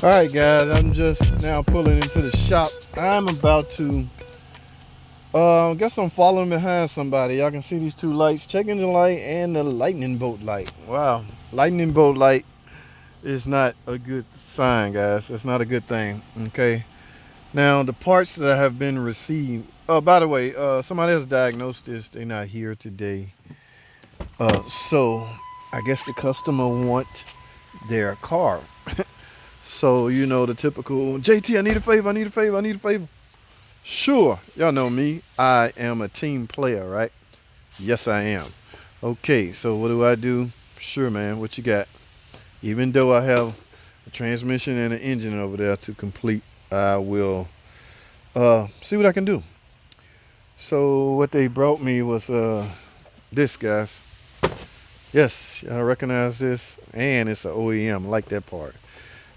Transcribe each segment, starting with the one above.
All right, guys, I'm just now pulling into the shop. I'm about to, guess I'm following behind somebody. Y'all can see these two lights, check engine light and the lightning bolt light. Wow, lightning bolt light is not a good sign, guys. It's not a good thing, okay? Now, the parts that have been received, oh, by the way, somebody else diagnosed this. They're not here today. So I guess the customer want their car. So, you know, the typical, JT, I need a favor, I need a favor, I need a favor. Sure, y'all know me. I am a team player, right? Yes, I am. Okay, so what do I do? Sure, man, what you got? Even though I have a transmission and an engine over there to complete, I will see what I can do. So what they brought me was this, guys. Yes, I recognize this, and it's an OEM. I like that part.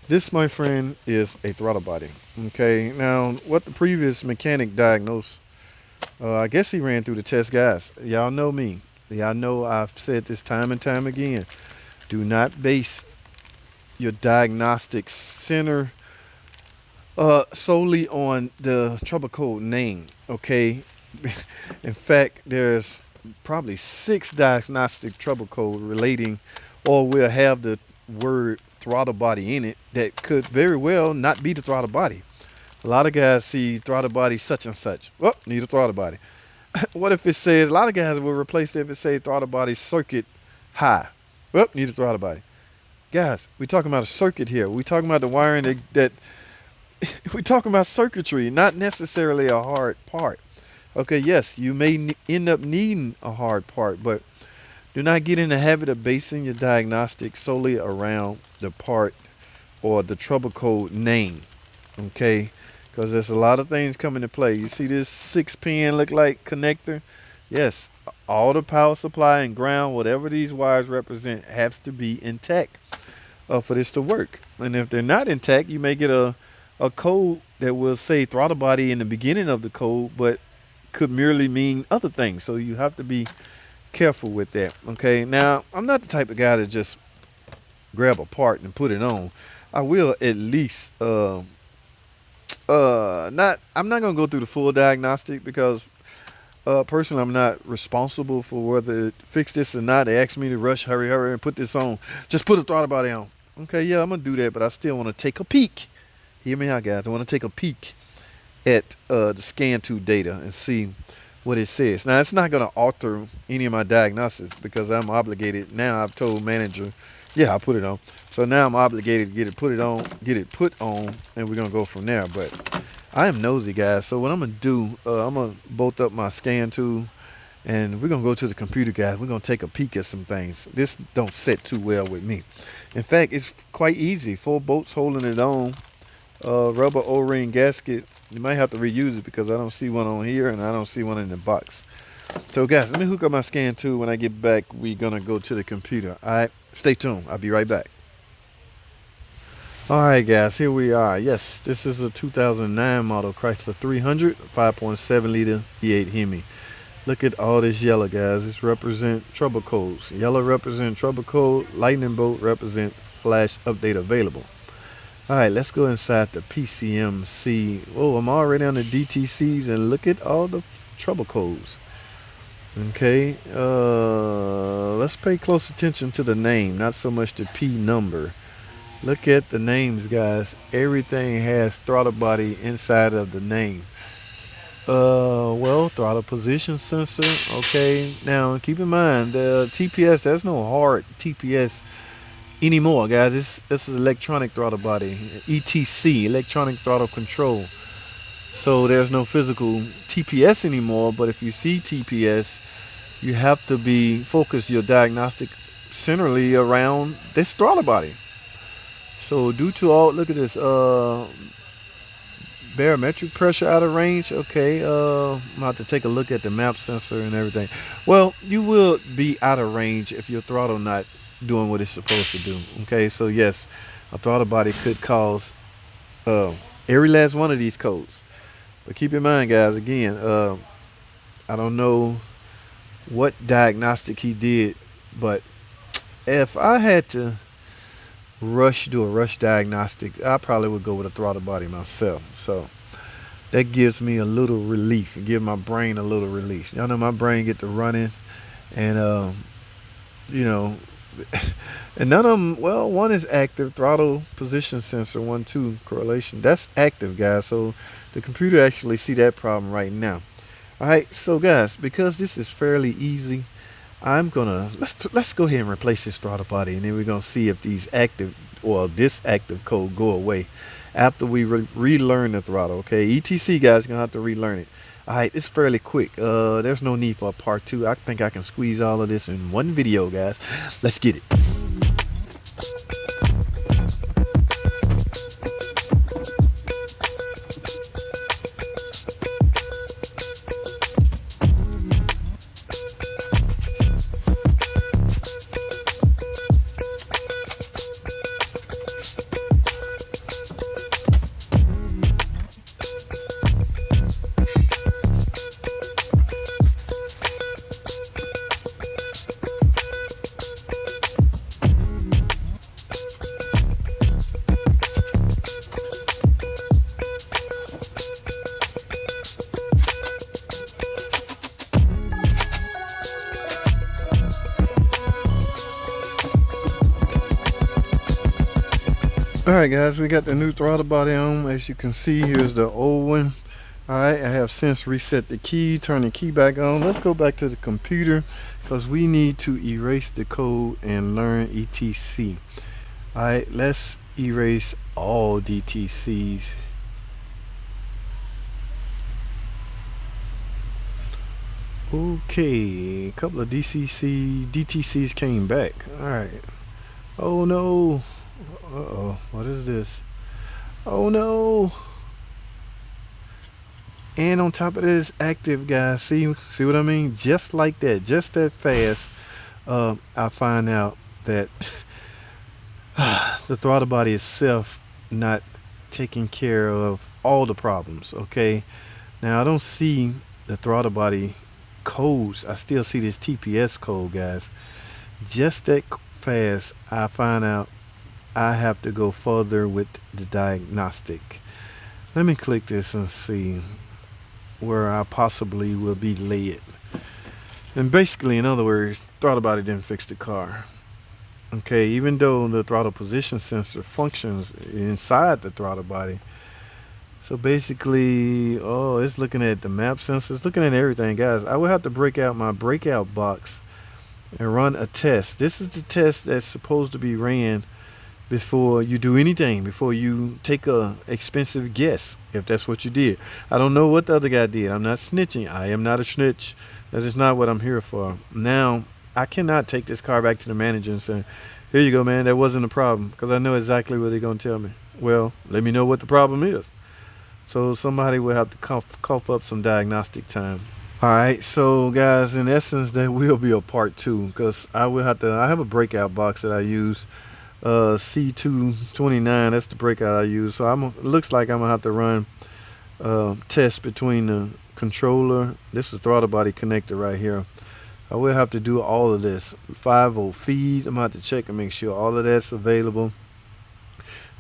This, my friend, is a throttle body. Okay, now what the previous mechanic diagnosed, I guess he ran through the test, guys. Y'all know me. Y'all know I've said this time and time again. Do not base your diagnostics center solely on the trouble code name. Okay, in fact, there's probably 6 diagnostic trouble code relating, or will have the word throttle body in it that could very well not be the throttle body. A lot of guys see throttle body such and such. Well, need a throttle body. What if it says, a lot of guys will replace it if it says throttle body circuit high. Well, need a throttle body. Guys, we talking about a circuit here. We talking about the wiring that we talking about circuitry, not necessarily a hard part. Okay, yes, you may end up needing a hard part, but do not get in the habit of basing your diagnostic solely around the part or the trouble code name. Okay, because there's a lot of things come into play. You see this 6-pin look like connector? Yes, all the power supply and ground, whatever these wires represent, has to be intact for this to work. And if they're not intact, you may get a code that will say throttle body in the beginning of the code, but could merely mean other things. So you have to be careful with that. Okay, now I'm not the type of guy to just grab a part and put it on. I will at least not I'm not gonna go through the full diagnostic because personally I'm not responsible for whether it fix this or not. They asked me to rush, hurry and put this on. Just put a throttle body on. Okay, yeah, I'm gonna do that, but I still want to take a peek. Hear me out, guys. I want to take a peek at the scan 2 data and see what it says. Now, it's not going to alter any of my diagnosis because I'm obligated. Now I've told manager, yeah, I put it on. So now I'm obligated to get it put on, and we're going to go from there. But I am nosy, guys. So what I'm going to do, I'm going to bolt up my scan 2, and we're going to go to the computer, guys. We're going to take a peek at some things. This don't set too well with me. In fact, it's quite easy. 4 bolts holding it on. Rubber O-ring gasket. You might have to reuse it because I don't see one on here and I don't see one in the box. So guys, let me hook up my scan 2. When I get back, we're gonna go to the computer. All right, stay tuned. I'll be right back. All right, guys, here we are. Yes, this is a 2009 model Chrysler 300 5.7 liter V8 Hemi. Look at all this yellow, guys. This represent trouble codes. Yellow represent trouble code. Lightning bolt represent flash update available. All right, let's go inside the PCMC. Oh, I'm already on the DTCs and look at all the trouble codes. Okay, let's pay close attention to the name, not so much the P number. Look at the names, guys. Everything has throttle body inside of the name. Well, throttle position sensor. Okay, now keep in mind the TPS. There's no hard TPS anymore, guys. This is electronic throttle body, ETC, electronic throttle control. So there's no physical TPS anymore. But if you see TPS, you have to be focus your diagnostic centrally around this throttle body. So due to all, look at this, barometric pressure out of range. Okay, I'm gonna have to take a look at the map sensor and everything. Well, you will be out of range if your throttle not doing what it's supposed to do. Okay, so yes, a throttle body could cause every last one of these codes. But keep in mind, guys, again, I don't know what diagnostic he did, but if I had to do a rush diagnostic, I probably would go with a throttle body myself. So that gives me a little relief, give my brain a little release. Y'all know my brain get to running, and you know, and none of them. Well, one is active, throttle position sensor 1-2 correlation. That's active, guys. So the computer actually see that problem right now. All right, so guys, because this is fairly easy, I'm gonna let's go ahead and replace this throttle body, and then we're gonna see if these active or this active code go away after we relearn the throttle. Okay, etc guys, gonna have to relearn it. All right, it's fairly quick. There's no need for a part 2. I think I can squeeze all of this in one video, guys. Let's get it. Alright guys, we got the new throttle body on. As you can see, here's the old one. Alright, I have since reset the key, turn the key back on. Let's go back to the computer because we need to erase the code and learn etc. Alright, let's erase all DTCs. Okay, a couple of DTCs came back. Alright. Oh no. Uh-oh, what is this? Oh no. And on top of this, active, guys. See what I mean? Just like that, just that fast, I find out that the throttle body itself not taking care of all the problems. Okay, now I don't see the throttle body codes. I still see this TPS code, guys. Just that fast, I find out I have to go further with the diagnostic. Let me click this and see where I possibly will be led. And basically, in other words, throttle body didn't fix the car. Okay, even though the throttle position sensor functions inside the throttle body. So basically, oh, it's looking at the map sensors, looking at everything, guys. I will have to break out my breakout box and run a test. This is the test that's supposed to be ran before you do anything, before you take a expensive guess, if that's what you did. I don't know what the other guy did. I'm not snitching. I am not a snitch. That is not what I'm here for. Now, I cannot take this car back to the manager and say, here you go, man, that wasn't a problem, because I know exactly what they're going to tell me. Well, let me know what the problem is. So somebody will have to cough up some diagnostic time. All right, so guys, in essence, there will be a part 2, because I have a breakout box that I use. C0229, that's the breakout I use. So it looks like I'm gonna have to run tests between the controller. This is throttle body connector right here. I will have to do all of this. 5-volt feed, I'm gonna have to check and make sure all of that's available.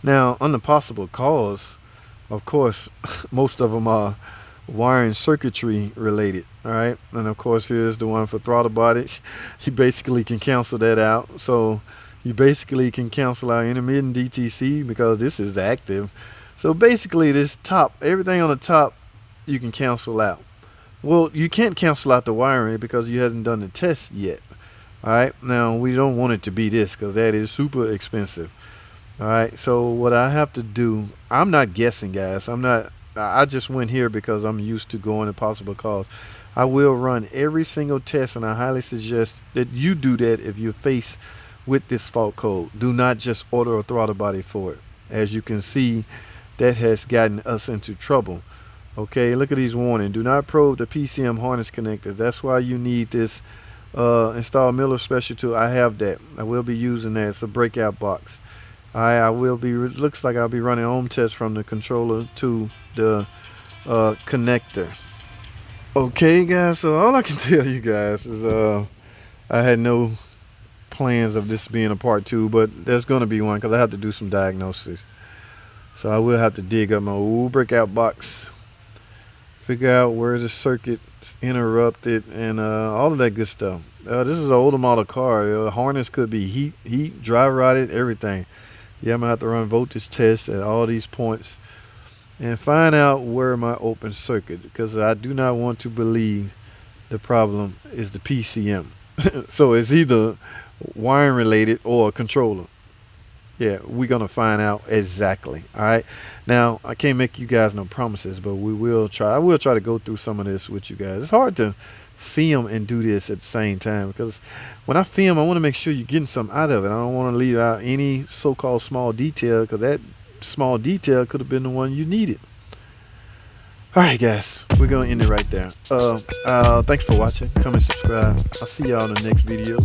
Now, on the possible cause, of course, most of them are wiring circuitry related. All right, and of course, here's the one for throttle body. You basically can cancel that out. So you basically can cancel out intermittent DTC because this is the active. So basically this top, everything on the top, you can cancel out. Well, you can't cancel out the wiring because you hasn't done the test yet. All right, now we don't want it to be this because that is super expensive. All right, so what I have to do, I'm not guessing, guys. I just went here because I'm used to going to possible cause. I will run every single test, and I highly suggest that you do that if you're faced with this fault code. Do not just order a throttle body for it. As you can see, that has gotten us into trouble. Okay, look at these warnings. Do not probe the PCM harness connectors. That's why you need this install Miller special tool. I have that. I will be using that. It's a breakout box. I will be, looks like I'll be running home tests from the controller to the connector. Okay guys, so all I can tell you guys is I had no plans of this being a part 2, but there's going to be one because I have to do some diagnosis. So I will have to dig up my old breakout box, figure out where the circuit's interrupted, and all of that good stuff. This is an older model car. Harness could be heat, dry rotted, everything. Yeah, I'm going to have to run voltage tests at all these points and find out where my open circuit, because I do not want to believe the problem is the PCM. So it's either wiring related or a controller. Yeah, we're going to find out exactly. All right. Now, I can't make you guys no promises, but we will try. I will try to go through some of this with you guys. It's hard to film and do this at the same time, because when I film, I want to make sure you're getting something out of it. I don't want to leave out any so-called small detail, because that small detail could have been the one you needed. All right, guys, we're going to end it right there. Thanks for watching. Come and subscribe. I'll see y'all in the next video.